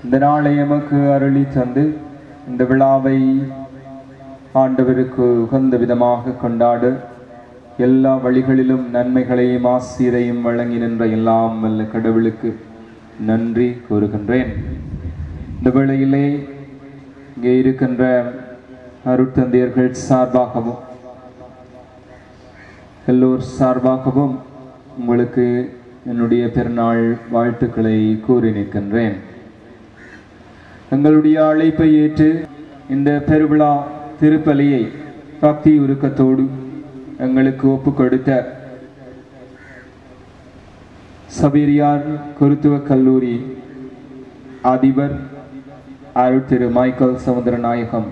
இந்த நாளை எமக்கு அருளி தந்து இந்த விழாவை ஆண்டவருக்கு உகந்த விதமாக கொண்டாட எல்லா வழிகளிலும் நன்மைகளையும் ஆசீரையும் வழங்கி நின்ற எல்லாம் வல்ல கடவுளுக்கு நன்றி கூறுகின்றேன். இந்த வேளையிலே இங்கே இருக்கின்ற அருட்தந்தையர்கள் சார்பாகவும் எல்லோர் சார்பாகவும் உங்களுக்கு என்னுடைய பெருநாள் வாழ்த்துக்களை கூறி நிற்கின்றேன். எங்களுடைய அழைப்பை ஏற்று இந்த பெருவிழா திருப்பலியை பக்தி உருக்கத்தோடு எங்களுக்கு ஒப்பு கொடுத்த சபீரியார் குருத்துவ கல்லூரி அதிபர் திரு மைக்கேல் சமுத்திரநாயகம்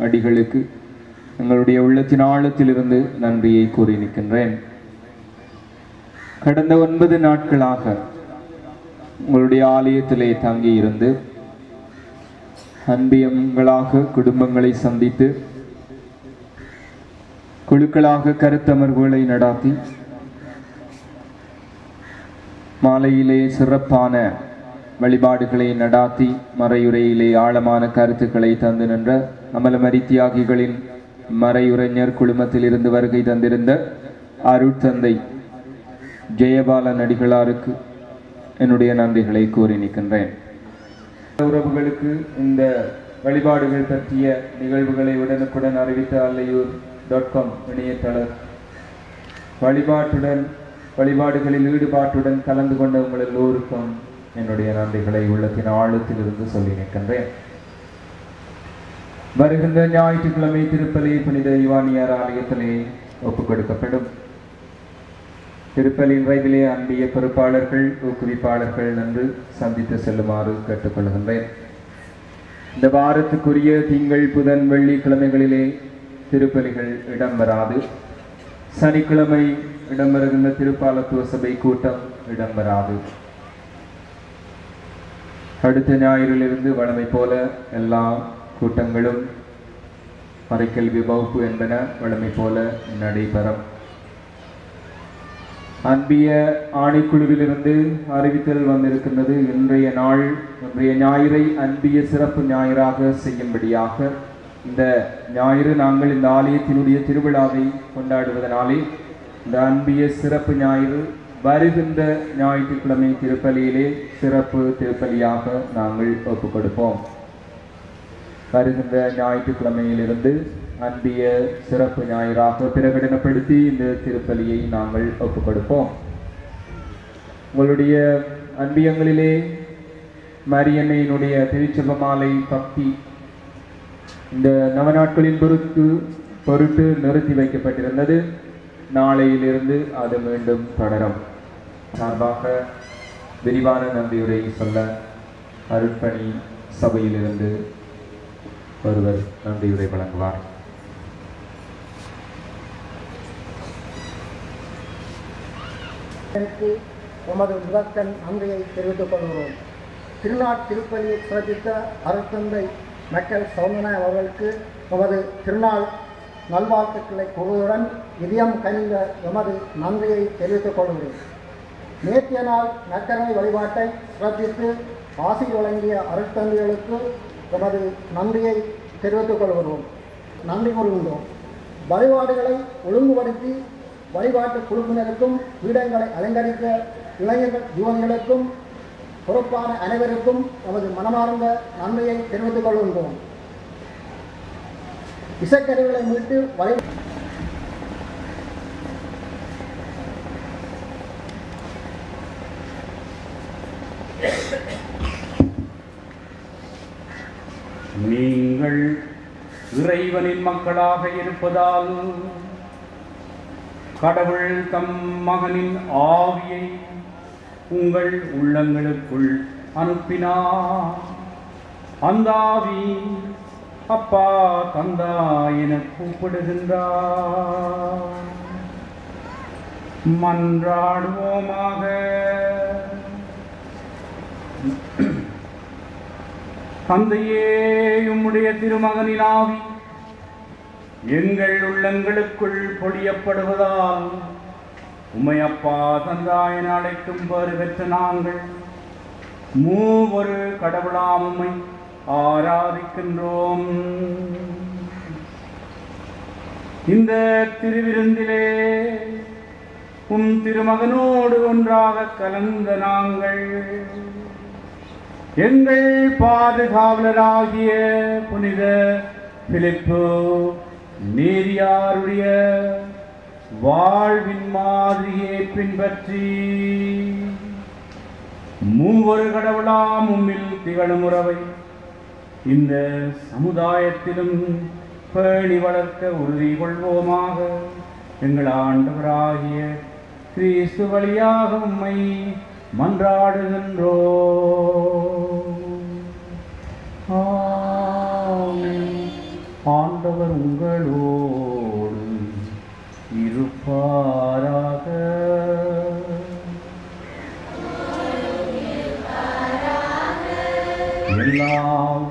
அடிகளுக்கு எங்களுடைய உள்ளத்தின் ஆழத்திலிருந்து நன்றியை கூறி நிற்கின்றேன். கடந்த 9 நாட்களாக உங்களுடைய ஆலயத்திலே தங்கியிருந்து அன்பியங்களாக குடும்பங்களை சந்தித்து குழுக்களாக கருத்தமர்வுகளை நடாத்தி மாலையிலே சிறப்பான வழிபாடுகளை நடாத்தி மறையுரையிலே ஆழமான கருத்துக்களை தந்து நின்ற அமலமரி தியாகிகளின் மறையுரைஞர் குழுமத்தில் இருந்து வருகை தந்திருந்த அருட்தந்தை ஜெயபாலன் அடிகளாருக்கு என்னுடைய நன்றிகளை கூறி நிற்கின்றேன். உறவுகளுக்கு இந்த வழிபாடுகள் பற்றிய நிகழ்வுகளை உடனுக்குடன் அறிவித்த அல்லையூர்.com இணையதள வழிபாடுகளில் ஈடுபாட்டுடன் கலந்து கொண்ட உங்கள் எல்லோருக்கும் என்னுடைய நன்றிகளை உள்ளத்தின் ஆழத்தில் இருந்து சொல்லி நிற்கின்றேன். வருகின்ற ஞாயிற்றுக்கிழமை திருப்பலி புனித யுவானியார் ஆலயத்திலே ஒப்புக் கொடுக்கப்படும். திருப்பலி நிறைவிலே அன்பிய பொறுப்பாளர்கள் ஊக்குவிப்பாளர்கள் என்று சந்தித்து செல்லுமாறு கேட்டுக்கொள்கின்றேன். இந்த வாரத்துக்குரிய திங்கள் புதன் வெள்ளிக்கிழமைகளிலே திருப்பலிகள் இடம்பெறாது. சனிக்கிழமை இடம்பெறுகின்ற திருப்பாலத்துவ சபை கூட்டம் இடம்பெறாது. அடுத்த ஞாயிறிலிருந்து வழமை போல எல்லா கூட்டங்களும் மறைக்கல்வி வகுப்பு என்பன வழமை போல நடைபெறும். அன்பிய ஆணைக்குழுவிலிருந்து அறிவித்தல் வந்திருக்கின்றது. இன்றைய ஞாயிறை அன்பிய சிறப்பு ஞாயிறாக செய்யும்படியாக. இந்த ஞாயிறு நாங்கள் இந்த ஆலயத்தினுடைய திருவிழாவை கொண்டாடுவதனாலே இந்த அன்பிய சிறப்பு ஞாயிறு வருகின்ற ஞாயிற்றுக்கிழமை திருப்பலியிலே சிறப்பு திருப்பலியாக நாங்கள் ஒப்புக் கொடுப்போம். வருகின்ற ஞாயிற்றுக்கிழமையிலிருந்து அன்பிய சிறப்பு ஞாயிறாக பிரகடனப்படுத்தி இந்த திருப்பலியை நாங்கள் ஒப்புக் கொடுப்போம். உங்களுடைய அன்பியங்களிலே மரியன்னையினுடைய திருச்செபமாலை பக்தி இந்த நவநாட்களின் பொருட்டு நிறுத்தி வைக்கப்பட்டிருந்தது. நாளையிலிருந்து அது மீண்டும் தொடரும். சார்பாக விரிவான நன்றியுரை சொல்ல அருட்பணி சபையிலிருந்து ஒருவர் நன்றியுரை வழங்குவார். உமது முதற்கண் நன்றியை தெரிவித்துக் கொள்கிறோம். திருநாள் திருப்பலியை சிறப்பித்த அருட்தந்தை மைக்கேல் சௌந்தரநாயகம் அவர்களுக்கு உமது திருநாள் நல்வாழ்த்துக்களை கூறுவதுடன் இதயம் கனிந்த எமது நன்றியை தெரிவித்துக் கொள்கிறேன். நேற்றைய நாள் நற்கருணை வழிபாட்டை சிறப்பித்து ஆசி வழங்கிய அருட்தந்தைகளுக்கு எமது நன்றியை தெரிவித்துக் கொள்கிறோம். நன்றி கூறுகின்றோம். வழிபாடுகளை ஒழுங்குபடுத்தி வழிபாட்டு குழுவினருக்கும் பீடங்களை அலங்கரிக்க இளைஞர்கள் யுவதிகளுக்கும் பொறுப்பான அனைவருக்கும் நமது மனமார்ந்த நன்றியை தெரிவித்துக் கொள்கின்றோம். இசைக்கருவிகளை மீட்டு நீங்கள் இறைவனின் மக்களாக இருப்பதால் கடவுள் தம் மகனின் ஆவியை உங்கள் உள்ளங்களுக்குள் அனுப்பினார். அந்த ஆவி அப்பா தந்தா என கூப்பிடுகின்றார். மன்றாடுவோமாக. தந்தையே, உம்முடைய திருமகனின் ஆவி எங்கள் உள்ளங்களுக்குள் பொழியப்படுவதால் உமையப்பா தந்தாயன் அழைக்கும் பெறு பெற்ற நாங்கள் மூவொரு கடவுளாம் உம்மை ஆராதிக்கின்றோம். இந்த திருவிருந்திலே உம் திருமகனோடு ஒன்றாக கலந்த நாங்கள் எங்கள் பாதுகாவலராகிய புனித பிலிப்பு நேரியாருடைய வாழ்வின் மாதிரியை பின்பற்றி மூவொரு கடவுளாம் உம்மில் திகழும் உறவை இந்த சமுதாயத்திலும் பேணி வளர்க்க உறுதி கொள்வோமாக. எங்கள் ஆண்டவராகிய கிறிஸ்து வழியாக உம்மை மன்றாடுகின்றோம். ஆமென். ஆண்டவர் உங்களோடு இருப்பாராக. எல்லாம்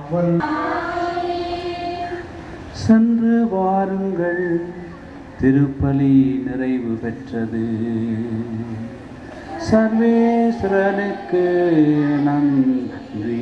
சென்று வாருங்கள், திருப்பலி நிறைவு பெற்றது. சர்வேஸ்வரனுக்கு நன்றி.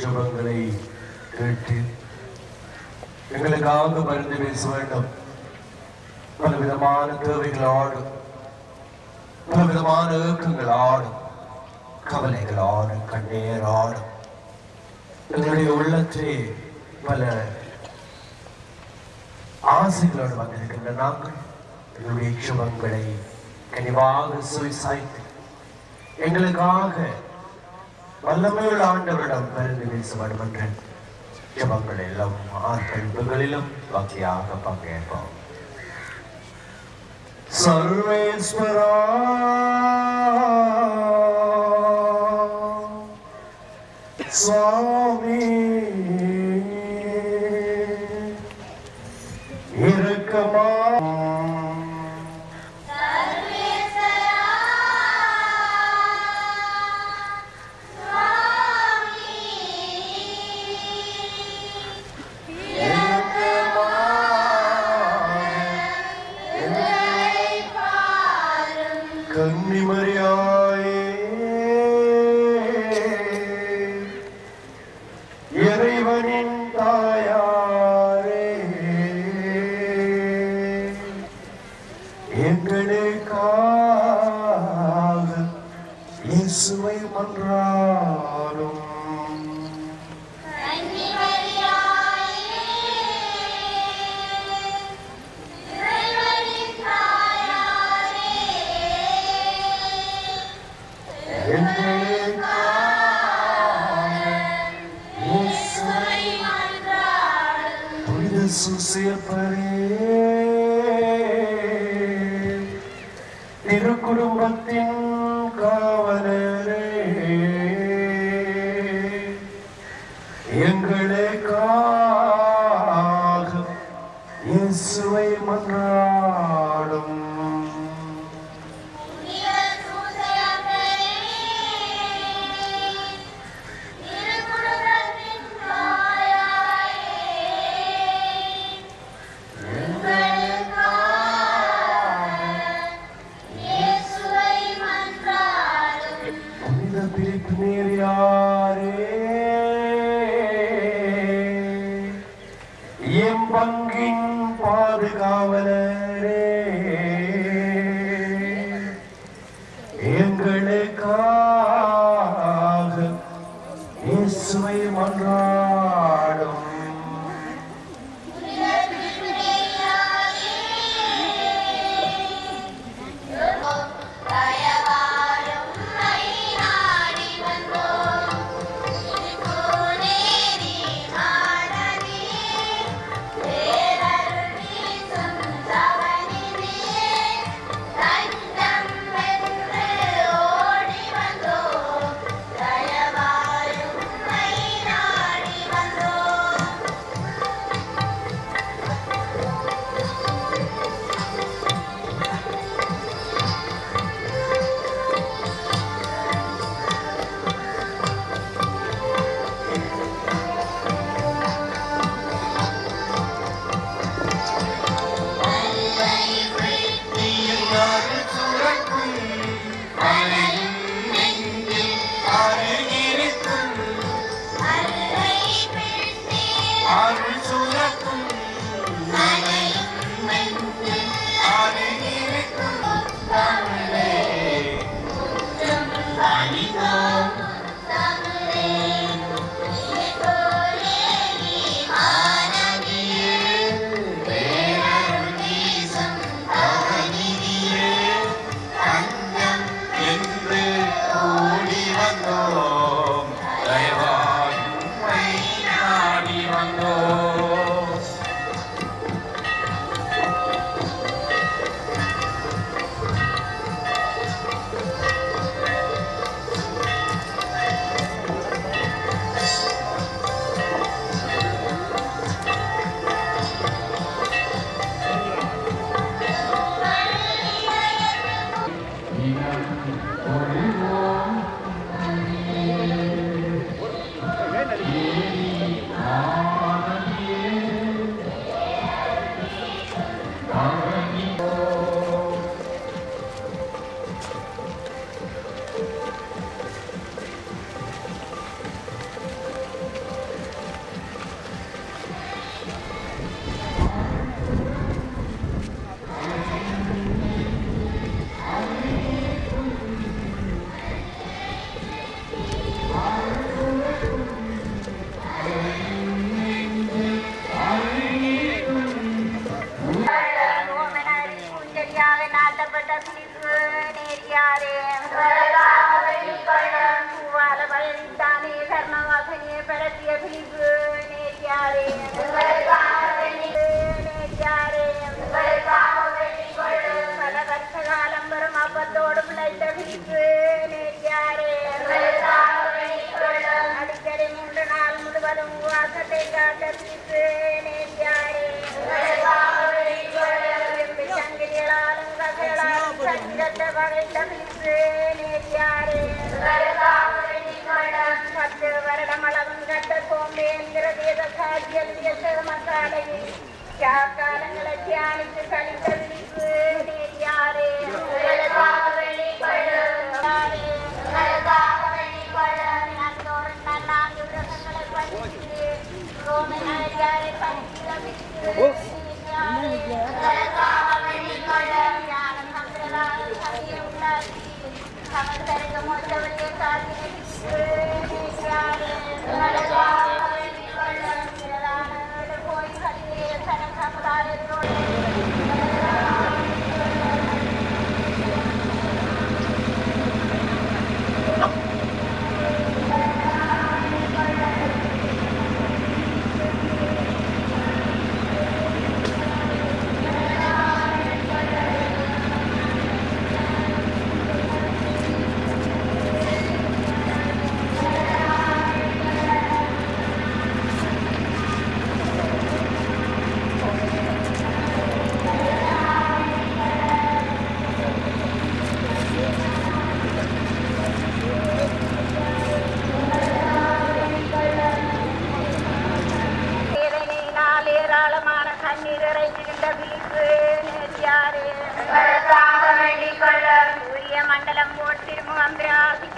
ஜெபங்களை கேட்டு எங்களுக்காக மருந்து பேச வேண்டும். பலவிதமான தேவைகளோடு, பலவிதமான ஏக்கங்களோடு, கவலைகளோடு, கண்ணீரோடு எங்களுடைய உள்ளத்திலே பல ஆசைகளோடு வந்திருக்கின்ற நாங்கள் எங்களுடைய ஜெபங்களை கனிவாக சுவிசாய்த்து எங்களுக்காக வல்லமையுள்ள ஆண்டவரிடம் பரிந்து பேச வேண்டும் என்ற ஜெபங்கள் எல்லாம் ஆர்ப்பரிப்புகளிலும் பக்தியாக பங்கேற்போம். சர்வேஸ்வரா சுவாமி இரக்கமா கன்னிமரியாயே இறைவனின் தாயாரே எங்களுக்காக இயேசுவை மன்றாடும். திருக்குடும்பத்தின் காவலரே, எங்களுக்காக இயேசுவை மன்றாடும். பங்கின் பாதுகாவலரே, எங்களுக்காக இயேசுவை மன்றாடும். Oh.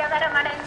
வரம் அடைந்த